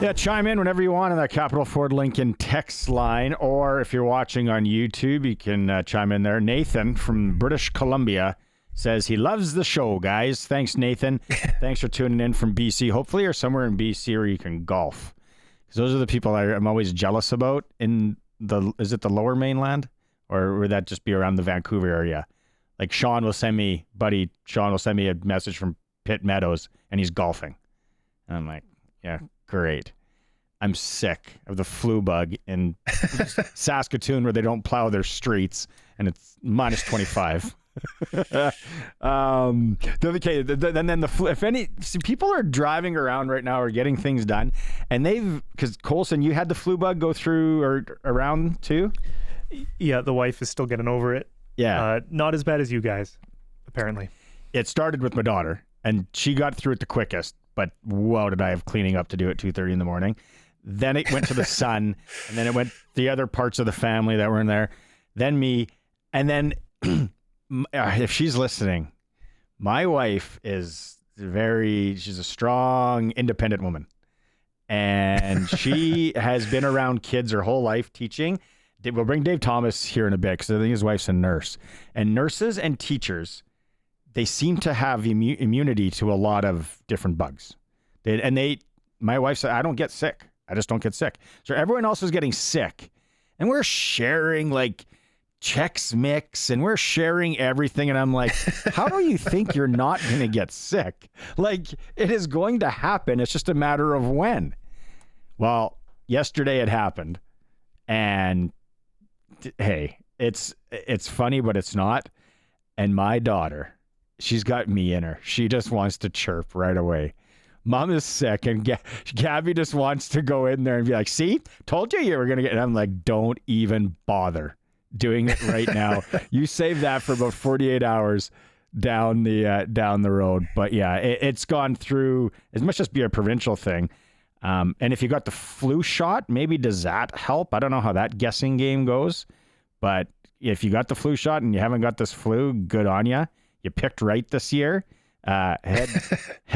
Yeah, chime in whenever you want on that Capital Ford Lincoln text line, or if you're watching on YouTube, you can chime in there. Nathan from British Columbia says he loves the show, guys. Thanks, Nathan. Thanks for tuning in from BC. Hopefully you're somewhere in BC where you can golf. Because those are the people I'm always jealous about in is it the lower mainland? Or would that just be around the Vancouver area? Like Sean will send me a message from Pitt Meadows, and he's golfing. And I'm like, yeah, great. I'm sick of the flu bug in Saskatoon where they don't plow their streets and it's minus 25. Then the flu, people are driving around right now or getting things done, and because Colson, you had the flu bug go through or around too? Yeah, the wife is still getting over it. Yeah. Not as bad as you guys, apparently. It started with my daughter, and she got through it the quickest, but wow, did I have cleaning up to do at 2:30 in the morning. Then it went to the son, and then it went the other parts of the family that were in there, then me, and then if she's listening, my wife is she's a strong, independent woman, and she has been around kids her whole life teaching. We'll bring Dave Thomas here in a bit because I think his wife's a nurse, and nurses and teachers, they seem to have immunity to a lot of different bugs. My wife said, I don't get sick. I just don't get sick. So everyone else was getting sick, and we're sharing like Chex Mix, and we're sharing everything. And I'm like, how do you think you're not going to get sick? Like, it is going to happen. It's just a matter of when. Well, yesterday it happened, and hey, it's funny, but it's not. And my daughter, she's got me in her. She just wants to chirp right away. Mom is sick, and Gabby just wants to go in there and be like, see, told you were going to get, and I'm like, don't even bother doing it right now. You save that for about 48 hours down the road. But yeah, it's gone through, it must just be a provincial thing. And if you got the flu shot, maybe does that help? I don't know how that guessing game goes, but if you got the flu shot and you haven't got this flu, good on you. You picked right this year. Head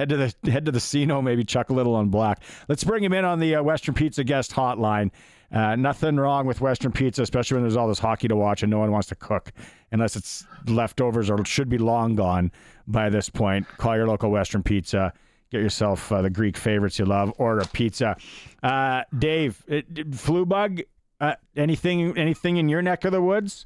to the Cino, maybe chuck a little on black. Let's bring him in on the Western Pizza guest hotline. Nothing wrong with Western Pizza, especially when there's all this hockey to watch and no one wants to cook unless it's leftovers or it should be long gone by this point. Call your local Western Pizza. Get yourself the Greek favorites you love. Order a pizza. Dave, flu bug, anything in your neck of the woods?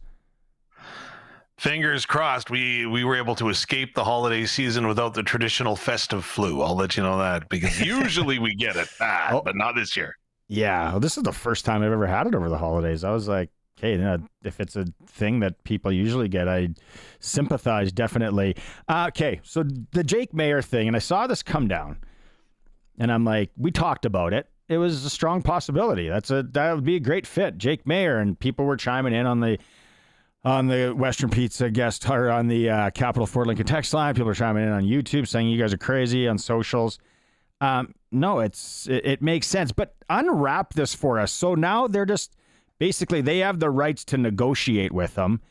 Fingers crossed we were able to escape the holiday season without the traditional festive flu. I'll let you know that, because usually we get it, but not this year. Yeah, well, this is the first time I've ever had it over the holidays. I was like, okay, if it's a thing that people usually get, I sympathize definitely. Okay, so the Jake Maier thing, and I saw this come down, and I'm like, we talked about it. It was a strong possibility. That would be a great fit, Jake Maier, and people were chiming in on the Western Pizza guest, or on the Capital Ford Lincoln text line. People are chiming in on YouTube saying you guys are crazy on socials. No, it makes sense, but unwrap this for us. So now they're just basically, they have the rights to negotiate with them.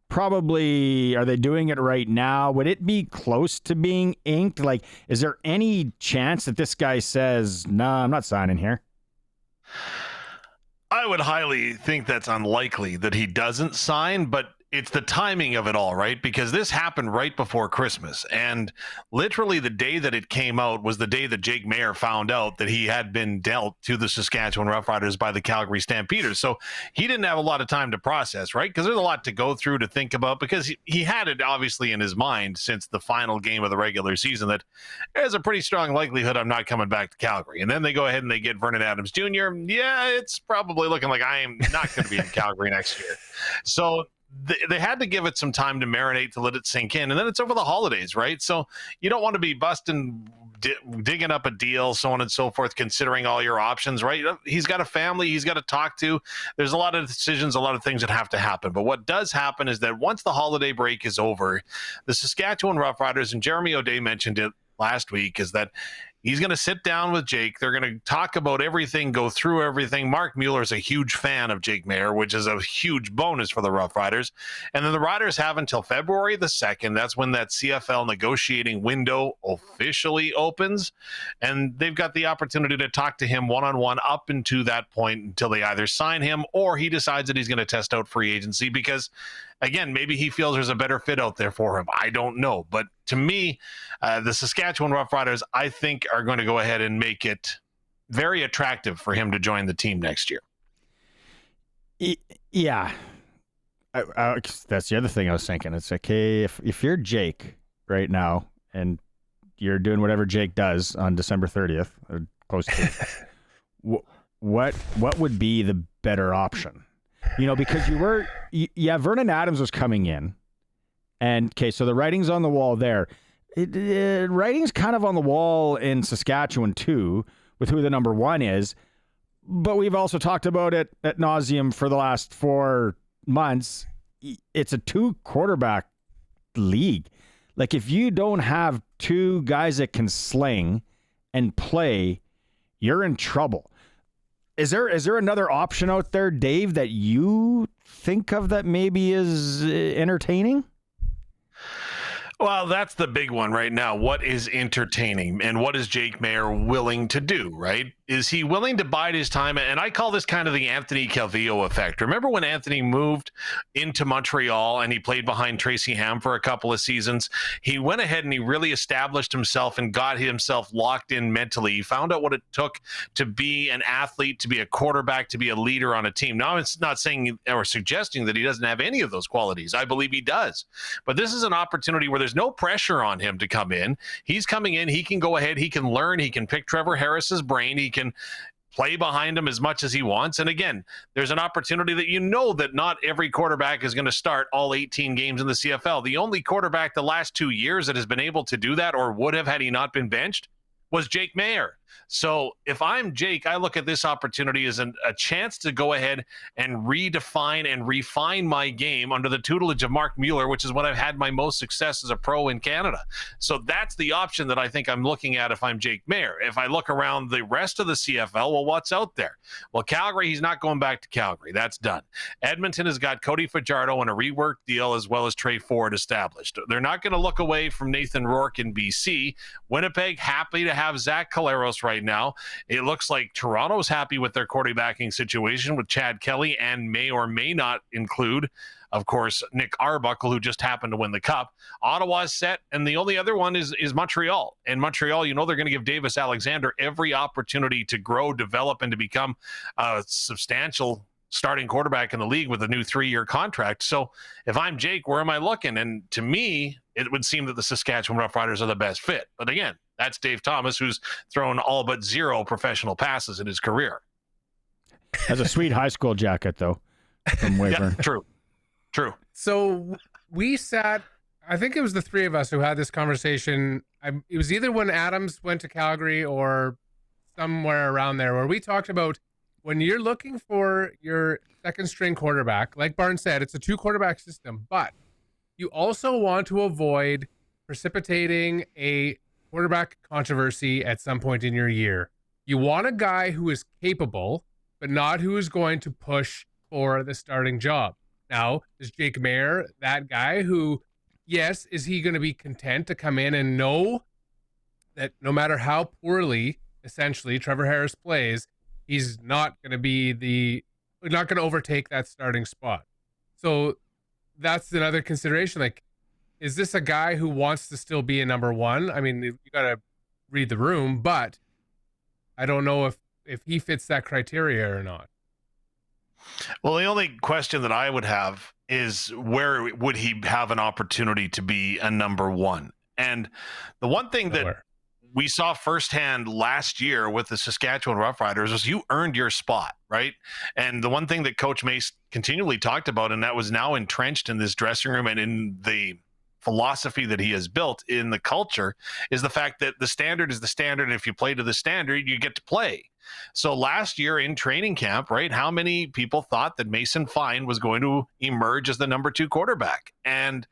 Probably, are they doing it right now? Would it be close to being inked? Like, is there any chance that this guy says, no, I'm not signing here? I would highly think that's unlikely that he doesn't sign, but it's the timing of it all, right? Because this happened right before Christmas, and literally the day that it came out was the day that Jake Maier found out that he had been dealt to the Saskatchewan Roughriders by the Calgary Stampeders. So he didn't have a lot of time to process, right? Because there's a lot to go through, to think about, because he had it obviously in his mind since the final game of the regular season that there's a pretty strong likelihood I'm not coming back to Calgary. And then they go ahead and they get Vernon Adams Jr. Yeah, it's probably looking like I am not going to be in Calgary next year. So they had to give it some time to marinate, to let it sink in, and then it's over the holidays, right? So you don't want to be digging up a deal, so on and so forth, considering all your options, right? He's got a family he's got to talk to. There's a lot of decisions, a lot of things that have to happen. But what does happen is that once the holiday break is over, the Saskatchewan Roughriders, and Jeremy O'Day mentioned it last week, is that He's going to sit down with Jake. They're going to talk about everything, go through everything. Mark Mueller is a huge fan of Jake Maier, which is a huge bonus for the Rough Riders. And then the Riders have until February the 2nd. That's when that CFL negotiating window officially opens. And they've got the opportunity to talk to him one-on-one up into that point until they either sign him or he decides that he's going to test out free agency because, again, maybe he feels there's a better fit out there for him. I don't know. But to me, the Saskatchewan Roughriders, I think, are going to go ahead and make it very attractive for him to join the team next year. Yeah. That's the other thing I was thinking. It's okay if you're Jake right now and you're doing whatever Jake does on December 30th, or close to what would be the better option? Because Vernon Adams was coming in, and okay, so the writing's on the wall there. Writing's kind of on the wall in Saskatchewan too, with who the number one is. But we've also talked about it ad nauseum for the last 4 months. It's a 2-quarterback league. Like, if you don't have 2 guys that can sling and play, you're in trouble. Is there another option out there, Dave, that you think of that maybe is entertaining? Well, that's the big one right now. What is entertaining and what is Jake Maier willing to do, right? Is he willing to bide his time? And I call this kind of the Anthony Calvillo effect. Remember when Anthony moved into Montreal and he played behind Tracy Ham for a couple of seasons? He went ahead and he really established himself and got himself locked in mentally. He found out what it took to be an athlete, to be a quarterback, to be a leader on a team. Now, it's not saying or suggesting that he doesn't have any of those qualities. I believe he does. But this is an opportunity where there's no pressure on him to come in. He's coming in. He can go ahead. He can learn. He can pick Trevor Harris's brain. He can play behind him as much as he wants. And again, there's an opportunity that that not every quarterback is going to start all 18 games in the CFL. The only quarterback the last 2 years that has been able to do that or would have had he not been benched was Jake Maier. So if I'm Jake, I look at this opportunity as a chance to go ahead and redefine and refine my game under the tutelage of Mark Mueller, which is what I've had my most success as a pro in Canada. So that's the option that I think I'm looking at if I'm Jake Maier. If I look around the rest of the CFL, well, what's out there? Well, Calgary, he's not going back to Calgary. That's done. Edmonton has got Cody Fajardo and a rework deal as well as Trey Ford established. They're not going to look away from Nathan Rourke in BC. Winnipeg, happy to have Zach Caleros right now. It looks like Toronto's happy with their quarterbacking situation with Chad Kelly and may or may not include, of course, Nick Arbuckle, who just happened to win the Cup. Ottawa's set, and the only other one is Montreal. And Montreal, they're going to give Davis Alexander every opportunity to grow, develop, and to become a substantial starting quarterback in the league with a new 3-year contract. So if I'm Jake, where am I looking? And to me, it would seem that the Saskatchewan Roughriders are the best fit. But again, that's Dave Thomas, who's thrown all but 0 professional passes in his career. Has a sweet high school jacket, though, from Weyburn. Yeah, true. So we sat, I think it was the 3 of us who had this conversation. It was either when Adams went to Calgary or somewhere around there, where we talked about when you're looking for your second string quarterback, like Barnes said, it's a 2-quarterback system, but you also want to avoid precipitating a quarterback controversy at some point in your year. You want a guy who is capable, but not who is going to push for the starting job. Now, is Jake Maier that guy who, yes, is he going to be content to come in and know that no matter how poorly, essentially, Trevor Harris plays, he's not going to not going to overtake that starting spot. So that's another consideration. Like, is this a guy who wants to still be a number 1? I mean, you got to read the room, but I don't know if he fits that criteria or not. Well, the only question that I would have is where would he have an opportunity to be a number 1? And the one thing that we saw firsthand last year with the Saskatchewan Roughriders was you earned your spot, right? And the one thing that Coach Mace continually talked about, and that was now entrenched in this dressing room and in the philosophy that he has built in the culture, is the fact that the standard is the standard. And if you play to the standard, you get to play. So last year in training camp, right, how many people thought that Mason Fine was going to emerge as the number 2 quarterback? And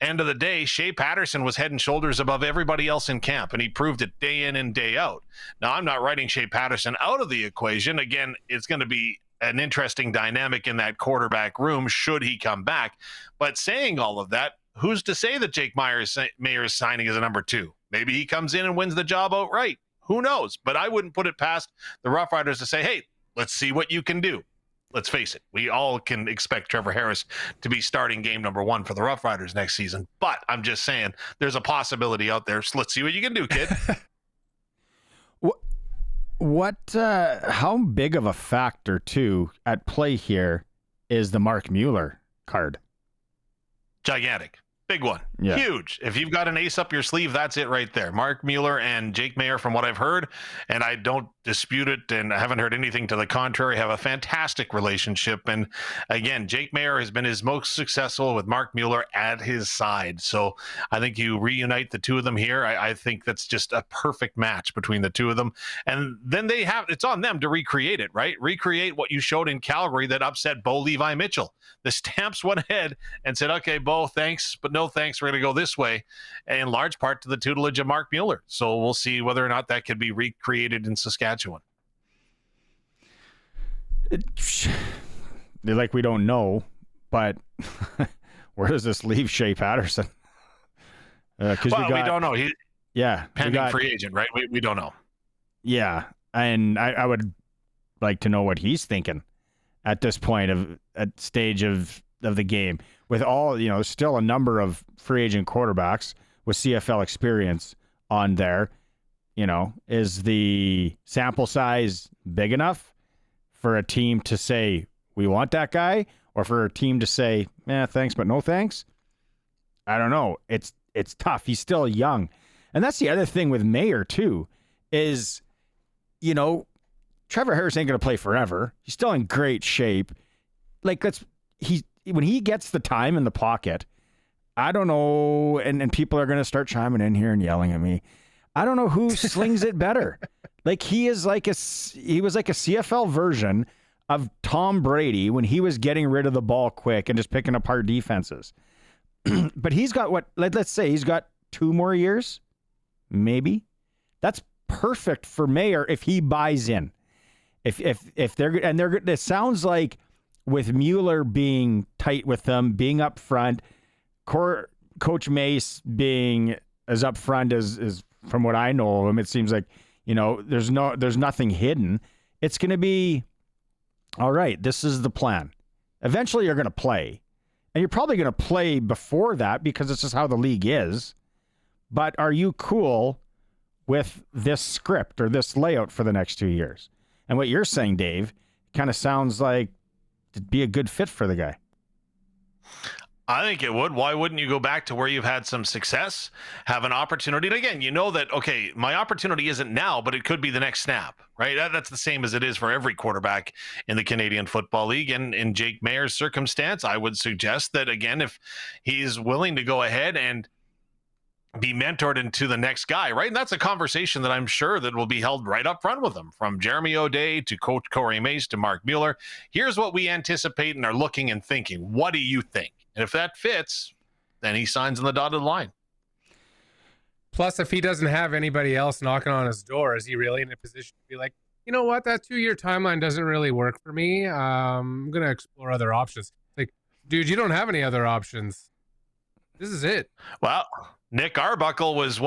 end of the day, Shea Patterson was head and shoulders above everybody else in camp, and he proved it day in and day out. Now, I'm not writing Shea Patterson out of the equation. Again, it's going to be an interesting dynamic in that quarterback room should he come back. But saying all of that, who's to say that Jake Maier is signing as a number 2? Maybe he comes in and wins the job outright. Who knows? But I wouldn't put it past the Rough Riders to say, hey, let's see what you can do. Let's face it, we all can expect Trevor Harris to be starting game number 1 for the Rough Riders next season. But I'm just saying there's a possibility out there. So let's see what you can do, kid. How big of a factor, too, at play here is the Mark Mueller card? Gigantic. Big one. Yeah. Huge. If you've got an ace up your sleeve, that's it right there. Mark Mueller and Jake Maier, from what I've heard, and I don't dispute it, and I haven't heard anything to the contrary, have a fantastic relationship. And again, Jake Maier has been his most successful with Mark Mueller at his side. So I think you reunite the two of them here. I think that's just a perfect match between the two of them. And then it's on them to recreate it, right? Recreate what you showed in Calgary that upset Bo Levi Mitchell. The Stamps went ahead and said, okay, Bo, thanks, but no thanks. We're going to go this way, in large part to the tutelage of Mark Mueller. So we'll see whether or not that could be recreated in Saskatchewan. We don't know, but where does this leave Shea Patterson? We don't know. He's pending free agent, right? We don't know. Yeah, and I would like to know what he's thinking at this point at stage of the game. With all, still a number of free agent quarterbacks with CFL experience on there, is the sample size big enough for a team to say, we want that guy, or for a team to say, thanks, but no thanks? I don't know. It's tough. He's still young. And that's the other thing with Maier, too, is, Trevor Harris ain't going to play forever. He's still in great shape. When he gets the time in the pocket, I don't know, and people are going to start chiming in here and yelling at me. I don't know who slings it better. He was like a CFL version of Tom Brady when he was getting rid of the ball quick and just picking apart defenses. But he's got let's say he's got 2 more years, maybe. That's perfect for Maier if he buys in. If they're it sounds like with Mueller being tight with them, being up front, Coach Mace being as up front as from what I know of him, it seems like, there's nothing hidden. It's going to be, all right, this is the plan. Eventually you're going to play. And you're probably going to play before that because it's just how the league is. But are you cool with this script or this layout for the next 2 years? And what you're saying, Dave, kind of sounds like it'd be a good fit for the guy. I think it would. Why wouldn't you go back to where you've had some success, have an opportunity? And again, that, okay, my opportunity isn't now, but it could be the next snap, right? That's the same as it is for every quarterback in the Canadian Football League. And in Jake Maier's circumstance, I would suggest that, again, if he's willing to go ahead and be mentored into the next guy, right? And that's a conversation that I'm sure that will be held right up front with him, from Jeremy O'Day to Coach Corey Mace to Mark Mueller. Here's what we anticipate and are looking and thinking. What do you think? And if that fits, then he signs on the dotted line. Plus, if he doesn't have anybody else knocking on his door, is he really in a position to be like, you know what, that 2-year timeline doesn't really work for me. I'm going to explore other options. Like, dude, you don't have any other options. This is it. Well, Nick Arbuckle was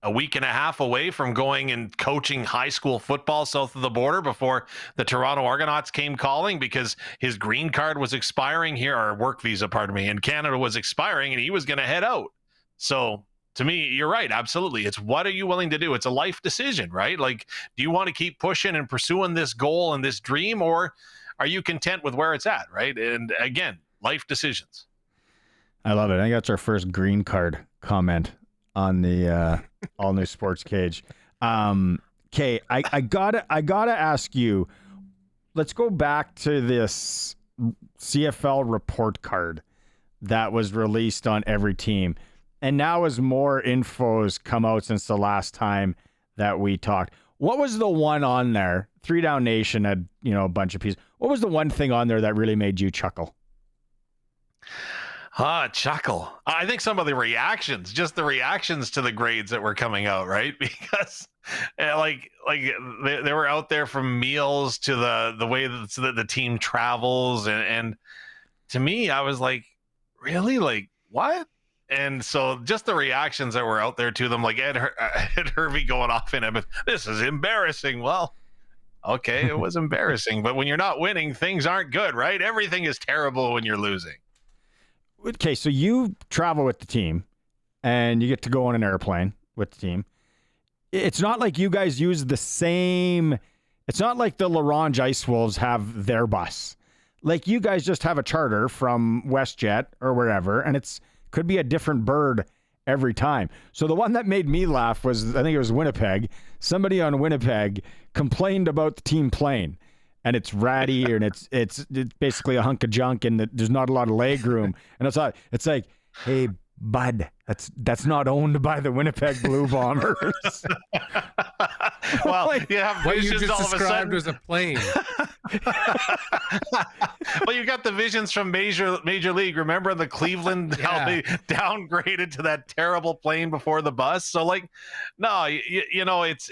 a week and a half away from going and coaching high school football south of the border before the Toronto Argonauts came calling because his green card was expiring here, or work visa, in Canada was expiring, and he was going to head out. So to me, you're right. Absolutely. It's what are you willing to do? It's a life decision, right? Do you want to keep pushing and pursuing this goal and this dream, or are you content with where it's at, right? And again, life decisions. I love it. I think that's our first green card comment on the all new SportsCage. Okay, I gotta ask you. Let's go back to this CFL report card that was released on every team, and now as more infos come out since the last time that we talked. What was the one on there? 3 Down Nation had a bunch of pieces. What was the one thing on there that really made you chuckle? Chuckle. I think some of the reactions, just the reactions to the grades that were coming out, right? Because like they were out there from meals to the way that the team travels, and to me, I was like, really, like what? And so just the reactions that were out there to them, like Ed Hervey going off in it, this is embarrassing. Well, okay, it was embarrassing, but when you're not winning, things aren't good, right? Everything is terrible when you're losing. Okay, so you travel with the team and you get to go on an airplane with the team. It's not like you guys use the same, it's not like the Larange Ice Wolves have their bus. Like you guys just have a charter from WestJet or wherever, and it's could be a different bird every time. So the one that made me laugh was, I think it was Winnipeg. Somebody on Winnipeg complained about the team plane. And it's ratty, and it's basically a hunk of junk, and there's not a lot of leg room. And it's like, hey, bud, that's not owned by the Winnipeg Blue Bombers. Well, you have What you visions just all of a described sudden. was a plane. Well, you got the visions from Major League. Remember the Cleveland, how they downgraded to that terrible plane before the bus? So, like, no, you know, it's.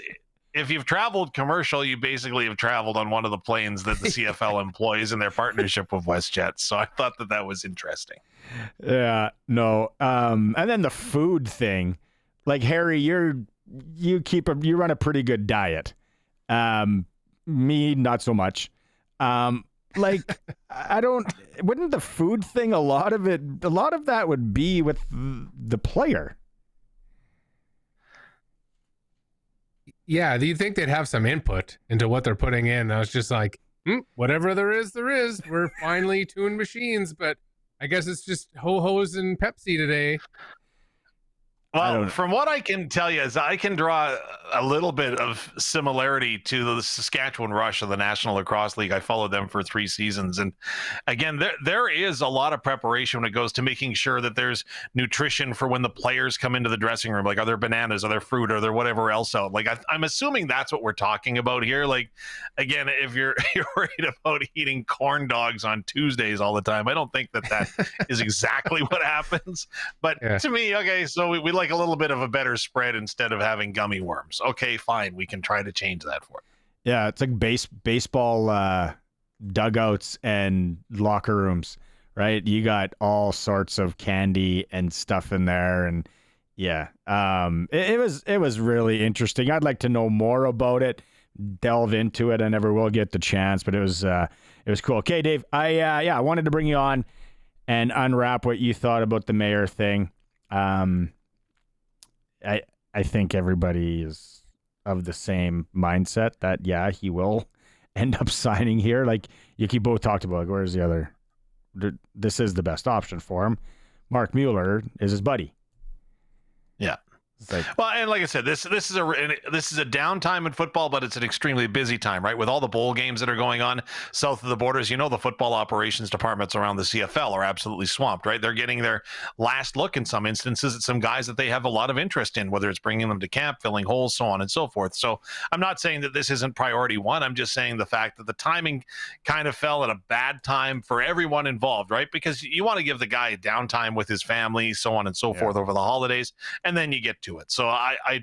If you've traveled commercial, you basically have traveled on one of the planes that the CFL employs in their partnership with WestJet. So I thought that was interesting. Yeah, no. And then the food thing, like Harry, you run a pretty good diet. Me, not so much. Like wouldn't the food thing, a lot of that would be with the player. Yeah, do you think they'd have some input into what they're putting in? I was just like, whatever there is. We're finely tuned machines, but I guess it's just ho-hos and Pepsi today. Well, from what I can tell you, is I can draw a little bit of similarity to the Saskatchewan Rush of the National Lacrosse League. I followed them for 3 seasons. And again, there is a lot of preparation when it goes to making sure that there's nutrition for when the players come into the dressing room. Like, are there bananas? Are there fruit? Are there whatever else out? Like, I'm assuming that's what we're talking about here. Like, again, if you're worried about eating corn dogs on Tuesdays all the time, I don't think that is exactly what happens. But to me, okay, so we like a little bit of a better spread instead of having gummy worms. Okay, fine. We can try to change that for you. Yeah, it's like baseball dugouts and locker rooms, right? You got all sorts of candy and stuff in there, and yeah, it was really interesting. I'd like to know more about it, delve into it. I never will get the chance, but it was cool. Okay, Dave, I wanted to bring you on and unwrap what you thought about the Maier thing. I think everybody is of the same mindset that, yeah, he will end up signing here. Like you both talked about, like, where's the other? This is the best option for him. Mark Mueller is his buddy. Yeah. Like, well, and like I said, this is a downtime in football, but it's an extremely busy time, right? With all the bowl games that are going on south of the borders, you know, the football operations departments around the CFL are absolutely swamped, right? They're getting their last look in some instances at some guys that they have a lot of interest in, whether it's bringing them to camp, filling holes, so on and so forth. So I'm not saying that this isn't priority one. I'm just saying the fact that the timing kind of fell at a bad time for everyone involved, right? Because you want to give the guy downtime with his family, so on and so forth over the holidays, and then you get to it. So I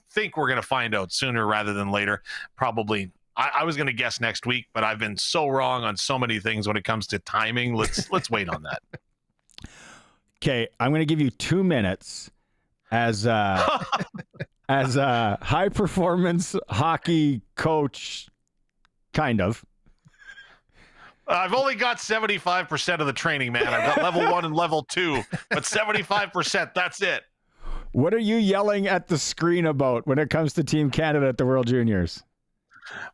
think we're going to find out sooner rather than later. Probably, I was going to guess next week, but I've been so wrong on so many things when it comes to timing. Let's wait on that. Okay, I'm going to give you 2 minutes as a high performance hockey coach, kind of. I've only got 75% of the training, man. I've got level 1 and level 2, but 75%, that's it. What are you yelling at the screen about when it comes to Team Canada at the World Juniors?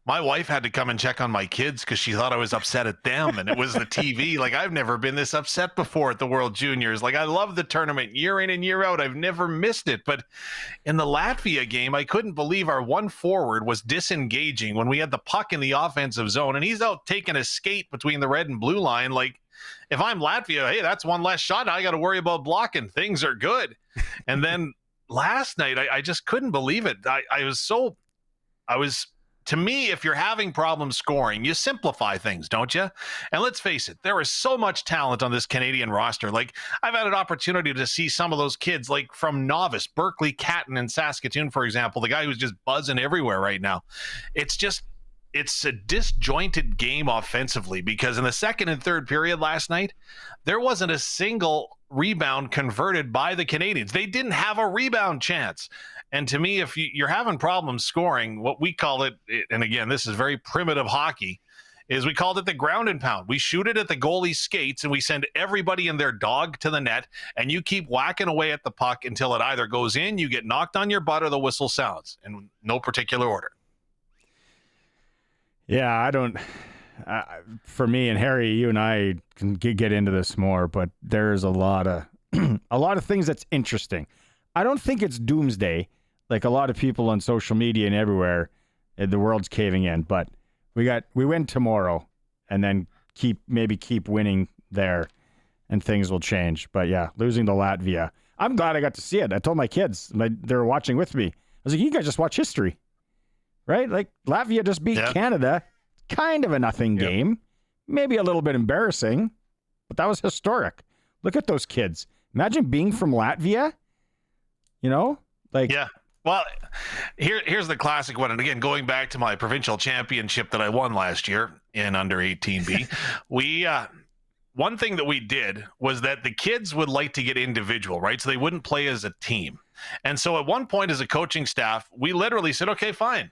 My wife had to come and check on my kids because she thought I was upset at them, and it was the TV. Like, I've never been this upset before at the World Juniors. Like, I love the tournament year in and year out. I've never missed it. But in the Latvia game, I couldn't believe our one forward was disengaging when we had the puck in the offensive zone, and he's out taking a skate between the red and blue line. Like, if I'm Latvia, hey, that's one less shot. I got to worry about blocking. Things are good. And then last night, I just couldn't believe it. I was To me, if you're having problems scoring, you simplify things, don't you? And let's face it, there is so much talent on this Canadian roster. Like, I've had an opportunity to see some of those kids, like from novice, Berkeley Catton in Saskatoon, for example, the guy who's just buzzing everywhere right now. It's a disjointed game offensively, because in the second and third period last night, there wasn't a single rebound converted by the Canadians. They didn't have a rebound chance. And to me, if you're having problems scoring, what we call it, and again, this is very primitive hockey, is we called it the ground and pound. We shoot it at the goalie's skates and we send everybody and their dog to the net, and you keep whacking away at the puck until it either goes in, you get knocked on your butt, or the whistle sounds, in no particular order. Yeah, I don't. For me and Harry, you and I can get into this more, but there's a lot of things that's interesting. I don't think it's doomsday, like a lot of people on social media and everywhere. The world's caving in, but we win tomorrow, and then keep winning there, and things will change. But yeah, losing to Latvia, I'm glad I got to see it. I told my kids, they were watching with me. I was like, you guys just watch history. Right? Like, Latvia just beat Canada. Kind of a nothing game. Maybe a little bit embarrassing, but that was historic. Look at those kids. Imagine being from Latvia. You know? Like, yeah. Well, here's the classic one. And again, going back to my provincial championship that I won last year in under 18B, one thing that we did was that the kids would like to get individual, right? So they wouldn't play as a team. And so at one point as a coaching staff, we literally said, okay, fine.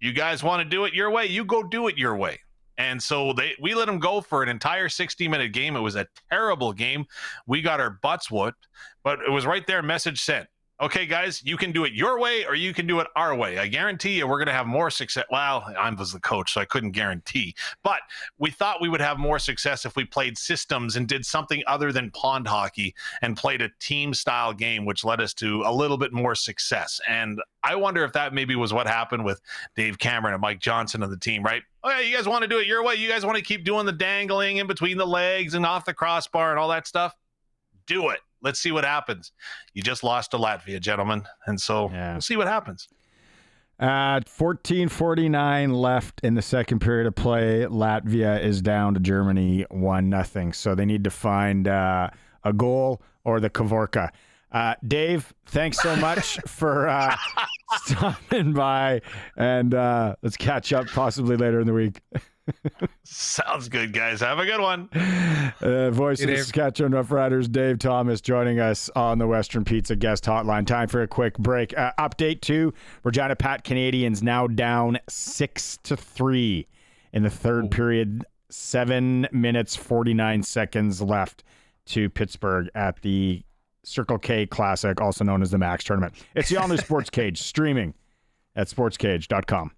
You guys want to do it your way, you go do it your way. And so we let them go for an entire 60-minute game. It was a terrible game. We got our butts whooped, but it was right there, message sent. Okay, guys, you can do it your way or you can do it our way. I guarantee you we're going to have more success. Well, I was the coach, so I couldn't guarantee. But we thought we would have more success if we played systems and did something other than pond hockey and played a team-style game, which led us to a little bit more success. And I wonder if that maybe was what happened with Dave Cameron and Mike Johnson and the team, right? Oh, yeah, you guys want to do it your way? You guys want to keep doing the dangling in between the legs and off the crossbar and all that stuff? Do it. Let's see what happens. You just lost to Latvia, gentlemen. And so we'll see what happens. 14:49 left in the second period of play. Latvia is down to Germany 1-0. So they need to find a goal or the Kavorka. Dave, thanks so much for stopping by. And let's catch up possibly later in the week. Sounds good, guys. Have a good one. Voice of the Saskatchewan Roughriders, Dave Thomas, joining us on the Western Pizza Guest Hotline. Time for a quick break. Update 2, Regina Pat Canadians now down 6-3 in the third period. 7 minutes, 49 seconds left to Pittsburgh at the Circle K Classic, also known as the Max Tournament. It's the all-new SportsCage, streaming at sportscage.com.